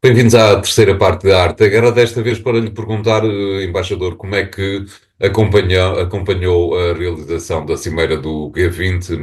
Bem-vindos à terceira parte da Arte da Guerra, desta vez para lhe perguntar, embaixador, como é que acompanhou a realização da Cimeira do G20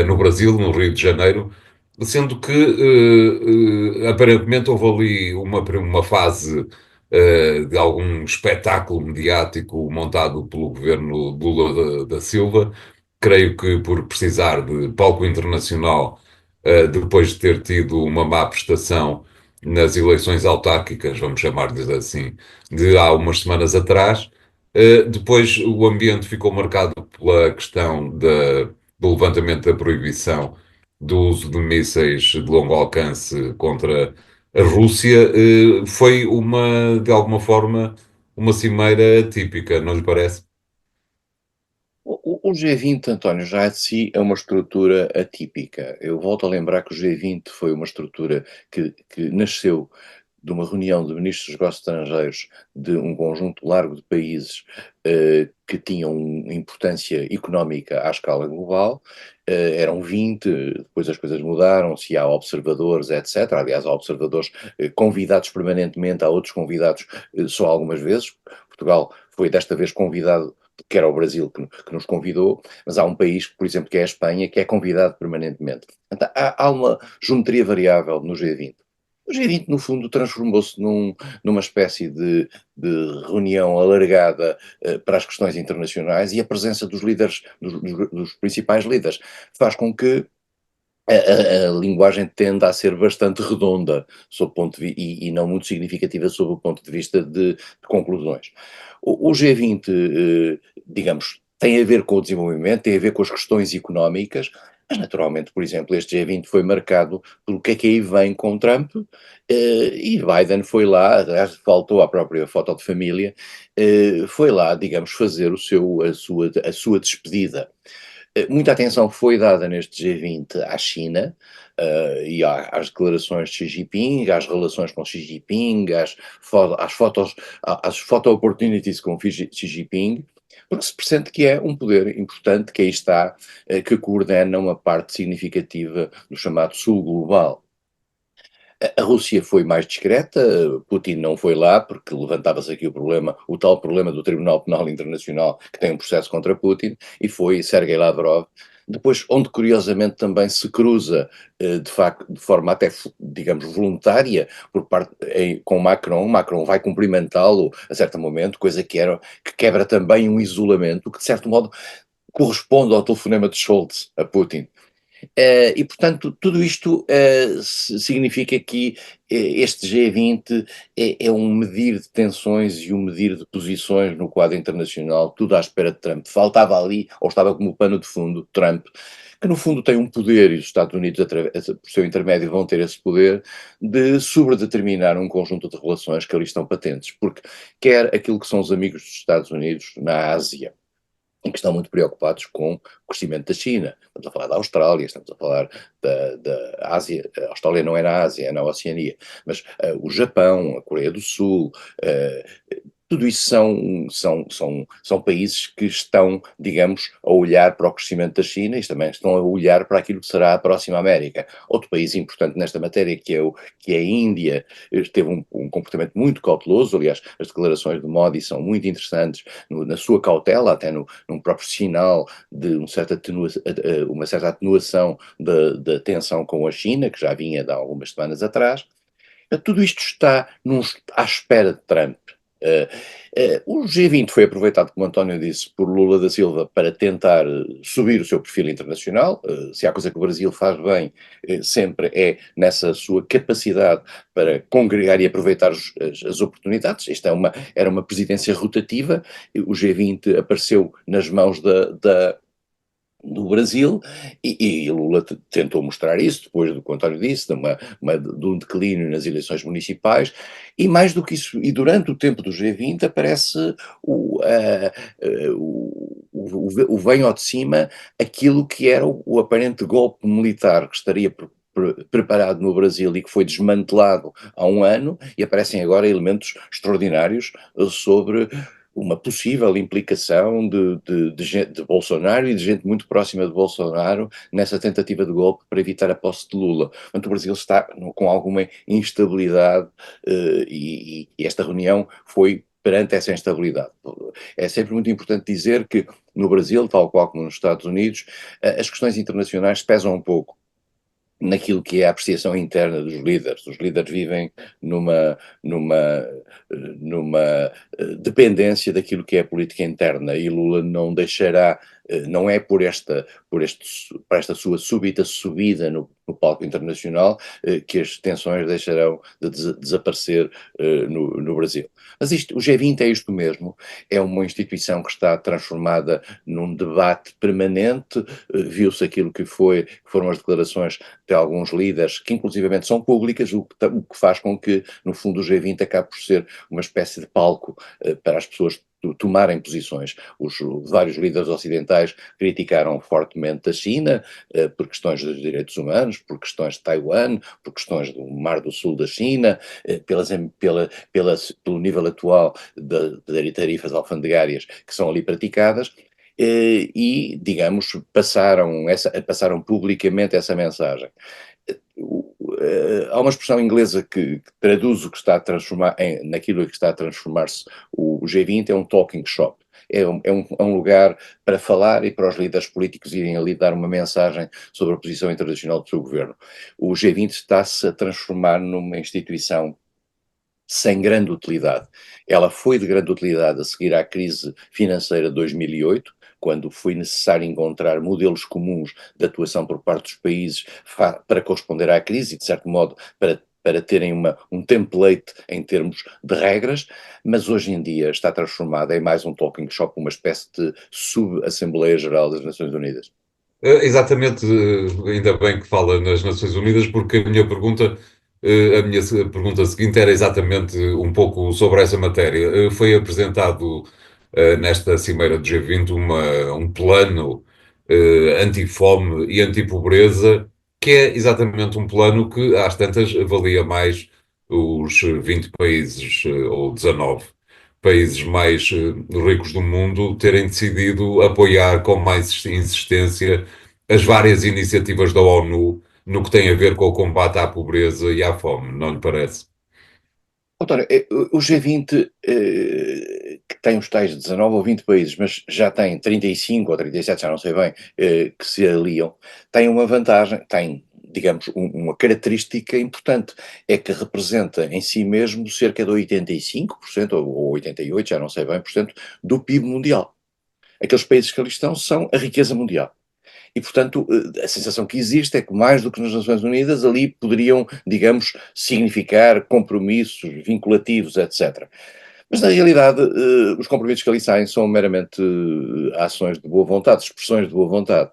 no Brasil, no Rio de Janeiro, sendo que aparentemente houve ali uma fase de algum espetáculo mediático montado pelo governo de Lula da Silva, creio que por precisar de palco internacional, depois de ter tido uma má prestação nas eleições autárquicas, vamos chamar-lhes assim, de há umas semanas atrás. Depois o ambiente ficou marcado pela questão do levantamento da proibição do uso de mísseis de longo alcance contra a Rússia. Foi de alguma forma, uma cimeira atípica, não lhe parece? O G20, António, já de si é uma estrutura atípica. Eu volto a lembrar que o G20 foi uma estrutura que nasceu de uma reunião de ministros dos negócios estrangeiros de um conjunto largo de países que tinham importância económica à escala global. Eram 20, depois as coisas mudaram, se há observadores, etc. Aliás, há observadores convidados permanentemente, há outros convidados só algumas vezes. Portugal foi desta vez convidado, que era o Brasil que nos convidou, mas há um país, por exemplo, que é a Espanha, que é convidado permanentemente. Então, há uma geometria variável no G20. O G20, no fundo, transformou-se numa espécie de reunião alargada para as questões internacionais, e a presença dos líderes, dos principais líderes, faz com que a linguagem tende a ser bastante redonda sob o ponto e não muito significativa sob o ponto de vista de conclusões. O G20, digamos, tem a ver com o desenvolvimento, tem a ver com as questões económicas, mas naturalmente, por exemplo, este G20 foi marcado pelo que aí vem com Trump, e Biden foi lá, aliás, faltou à própria foto de família, foi lá, digamos, fazer a sua despedida. Muita atenção foi dada neste G20 à China, e às declarações de Xi Jinping, às relações com Xi Jinping, às photo opportunities com Xi Jinping, porque se pressente que é um poder importante que aí está, que coordena uma parte significativa do chamado Sul Global. A Rússia foi mais discreta, Putin não foi lá, porque levantava-se aqui o tal problema do Tribunal Penal Internacional, que tem um processo contra Putin, e foi Sergei Lavrov. Depois, onde curiosamente também se cruza, de facto, de forma até, digamos, voluntária, com Macron vai cumprimentá-lo a certo momento, coisa que quebra também um isolamento, que de certo modo corresponde ao telefonema de Scholz a Putin. E, portanto, tudo isto significa que este G20 é um medir de tensões e um medir de posições no quadro internacional, tudo à espera de Trump. Faltava ali, ou estava como pano de fundo, Trump, que no fundo tem um poder, e os Estados Unidos, por seu intermédio, vão ter esse poder, de sobredeterminar um conjunto de relações que ali estão patentes. Porque quer aquilo que são os amigos dos Estados Unidos na Ásia, em que estão muito preocupados com o crescimento da China. Estamos a falar da Austrália, estamos a falar da Ásia. A Austrália não é na Ásia, é na Oceania, mas o Japão, a Coreia do Sul, tudo isso são países que estão, digamos, a olhar para o crescimento da China e também estão a olhar para aquilo que será a próxima América. Outro país importante nesta matéria, que é a Índia, teve um comportamento muito cauteloso. Aliás, as declarações de Modi são muito interessantes na sua cautela, até num próprio sinal de uma certa atenuação da tensão com a China, que já vinha de algumas semanas atrás. Tudo isto está à espera de Trump. O G20 foi aproveitado, como António disse, por Lula da Silva para tentar subir o seu perfil internacional. Se há coisa que o Brasil faz bem, sempre é nessa sua capacidade para congregar e aproveitar as oportunidades. Era uma presidência rotativa. O G20 apareceu nas mãos do Brasil, e Lula tentou mostrar isso, depois do que o António disse, de um declínio nas eleições municipais, e mais do que isso, e durante o tempo do G20 aparece o vem ao de cima aquilo que era o aparente golpe militar que estaria preparado no Brasil e que foi desmantelado há um ano, e aparecem agora elementos extraordinários sobre uma possível implicação de Bolsonaro e de gente muito próxima de Bolsonaro nessa tentativa de golpe para evitar a posse de Lula. Portanto, o Brasil está com alguma instabilidade e esta reunião foi perante essa instabilidade. É sempre muito importante dizer que no Brasil, tal qual como nos Estados Unidos, as questões internacionais pesam um pouco naquilo que é a apreciação interna dos líderes. Os líderes vivem numa, numa dependência daquilo que é a política interna e Lula não deixará, não é por esta sua súbita subida no palco internacional que as tensões deixarão de desaparecer no Brasil. Mas o G20 é isto mesmo, é uma instituição que está transformada num debate permanente, viu-se aquilo que foram as declarações de alguns líderes, que inclusivamente são públicas, o que faz com que, no fundo, o G20 acabe por ser uma espécie de palco para as pessoas tomarem posições. Os vários líderes ocidentais criticaram fortemente a China por questões dos direitos humanos, por questões de Taiwan, por questões do Mar do Sul da China, pelo nível atual de tarifas alfandegárias que são ali praticadas, e, digamos, passaram publicamente essa mensagem. Há uma expressão inglesa que traduz o que está a transformar, naquilo que está a transformar-se o G20, é um talking shop. É um lugar para falar e para os líderes políticos irem ali dar uma mensagem sobre a posição internacional do seu governo. O G20 está-se a transformar numa instituição sem grande utilidade. Ela foi de grande utilidade a seguir à crise financeira de 2008, quando foi necessário encontrar modelos comuns de atuação por parte dos países para corresponder à crise e, de certo modo, para terem um template em termos de regras, mas hoje em dia está transformada em mais um talking shop, uma espécie de sub-Assembleia Geral das Nações Unidas. Exatamente, ainda bem que fala nas Nações Unidas, porque a minha pergunta seguinte era exatamente um pouco sobre essa matéria. Foi apresentado nesta cimeira do G20 um plano anti-fome e anti-pobreza, que é exatamente um plano que às tantas valia mais os 20 países, ou 19 países mais ricos do mundo terem decidido apoiar com mais insistência as várias iniciativas da ONU no que tem a ver com o combate à pobreza e à fome, não lhe parece? Doutora, o G20, que tem os tais 19 ou 20 países, mas já tem 35 ou 37, já não sei bem, que se aliam, tem uma vantagem, tem, digamos, uma característica importante, é que representa em si mesmo cerca de 85% ou 88%, já não sei bem, por cento, do PIB mundial. Aqueles países que ali estão são a riqueza mundial. E, portanto, a sensação que existe é que, mais do que nas Nações Unidas, ali poderiam, digamos, significar compromissos vinculativos, etc. Mas, na realidade, os compromissos que ali saem são meramente ações de boa vontade, expressões de boa vontade.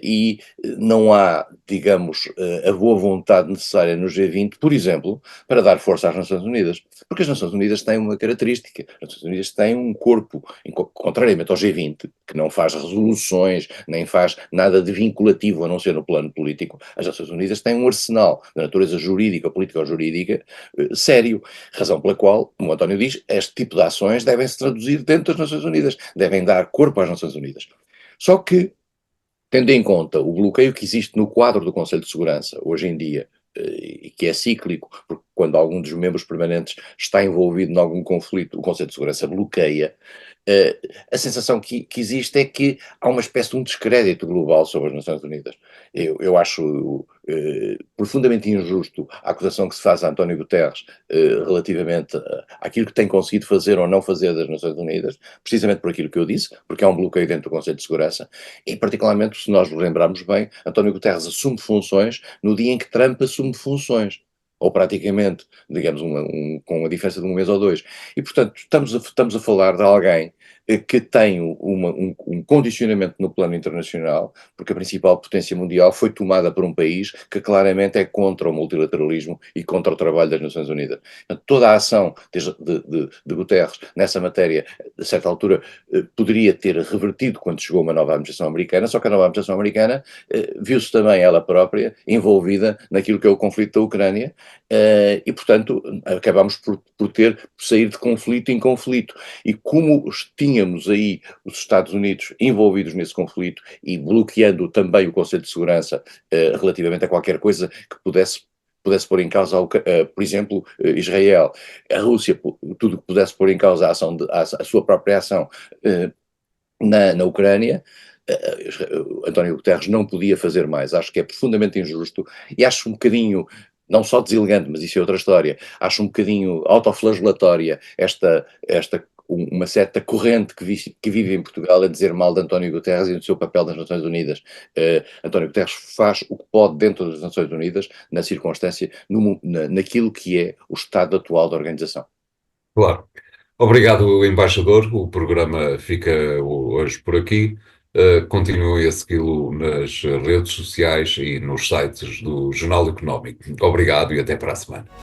E não há, digamos, a boa vontade necessária no G20, por exemplo, para dar força às Nações Unidas. Porque as Nações Unidas têm uma característica. As Nações Unidas têm um corpo, contrariamente ao G20, que não faz resoluções, nem faz nada de vinculativo, a não ser no plano político. As Nações Unidas têm um arsenal de natureza jurídica, política ou jurídica, sério. Razão pela qual, como o António diz, este tipo de ações devem se traduzir dentro das Nações Unidas, devem dar corpo às Nações Unidas. Só que, tendo em conta o bloqueio que existe no quadro do Conselho de Segurança, hoje em dia, e que é cíclico, porque quando algum dos membros permanentes está envolvido em algum conflito, o Conselho de Segurança bloqueia, a sensação que existe é que há uma espécie de um descrédito global sobre as Nações Unidas. Eu acho profundamente injusto a acusação que se faz a António Guterres relativamente àquilo que tem conseguido fazer ou não fazer das Nações Unidas, precisamente por aquilo que eu disse, porque há um bloqueio dentro do Conselho de Segurança, e particularmente, se nós nos lembrarmos bem, António Guterres assume funções no dia em que Trump assume funções. Ou praticamente, digamos, com uma diferença de um mês ou dois. E, portanto, estamos a falar de alguém que tem um condicionamento no plano internacional, porque a principal potência mundial foi tomada por um país que claramente é contra o multilateralismo e contra o trabalho das Nações Unidas. Portanto, toda a ação de Guterres nessa matéria, a certa altura, poderia ter revertido quando chegou uma nova administração americana, só que a nova administração americana viu-se também ela própria envolvida naquilo que é o conflito da Ucrânia, e, portanto, acabámos por sair de conflito em conflito. E como tínhamos aí os Estados Unidos envolvidos nesse conflito e bloqueando também o Conselho de Segurança relativamente a qualquer coisa que pudesse pôr em causa, por exemplo, Israel, a Rússia, tudo que pudesse pôr em causa a sua própria ação na Ucrânia, António Guterres não podia fazer mais. Acho que é profundamente injusto e acho um bocadinho, não só deselegante, mas isso é outra história, acho um bocadinho autoflagelatória uma certa corrente que vive em Portugal a dizer mal de António Guterres e do seu papel nas Nações Unidas. António Guterres faz o que pode dentro das Nações Unidas, na circunstância, naquilo que é o estado atual da organização. Claro. Obrigado, embaixador. O programa fica hoje por aqui. Continuem a segui-lo nas redes sociais e nos sites do Jornal Económico. Obrigado e até para a semana.